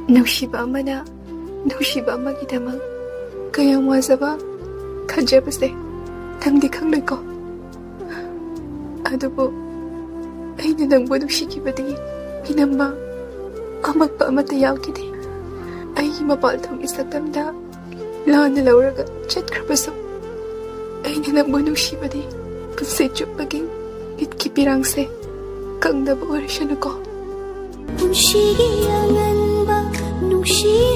ꯅꯨꯡꯁꯤꯕ ꯑꯃꯅ ꯅꯨꯡꯁꯤꯕ ꯑꯃꯒꯤꯗꯃꯛ ꯀꯌꯥꯝ ꯋꯥꯖꯕ ꯈꯟꯖꯕꯁꯦ ꯅꯪꯗꯤ ꯈꯪꯂꯣꯏꯀꯣ. ꯑꯗꯨꯕꯨ ꯑꯩꯅ ꯅꯪꯕꯨ ꯅꯨꯡꯁꯤꯈꯤꯕꯗꯒꯤ ꯃꯤꯅꯝꯕ ꯑꯃꯛꯄ ꯑꯃꯠꯇ ꯌꯥꯎꯈꯤꯗꯦ. ꯑꯩꯒꯤ ꯃꯄꯥꯜꯊꯣꯡꯒꯤ ꯁꯛꯇꯝꯗ ꯂꯥꯟꯅ ꯂꯧꯔꯒ ꯆꯠꯈ꯭ꯔꯕꯁꯨ ꯑꯩꯅ ꯅꯪꯕꯨ ꯅꯨꯡꯁꯤꯕꯗꯤ ꯄꯨꯟꯁꯤ ꯆꯨꯞꯄꯒꯤ ꯏꯠꯀꯤ ꯄꯤꯔꯥꯡꯁꯦ ꯀꯪꯗꯕ ꯑꯣꯏꯔꯁꯅꯨꯀꯣ. ꯄꯨꯟꯁꯤꯒꯤ ꯑꯉꯟꯕ ꯅꯨꯡꯁꯤ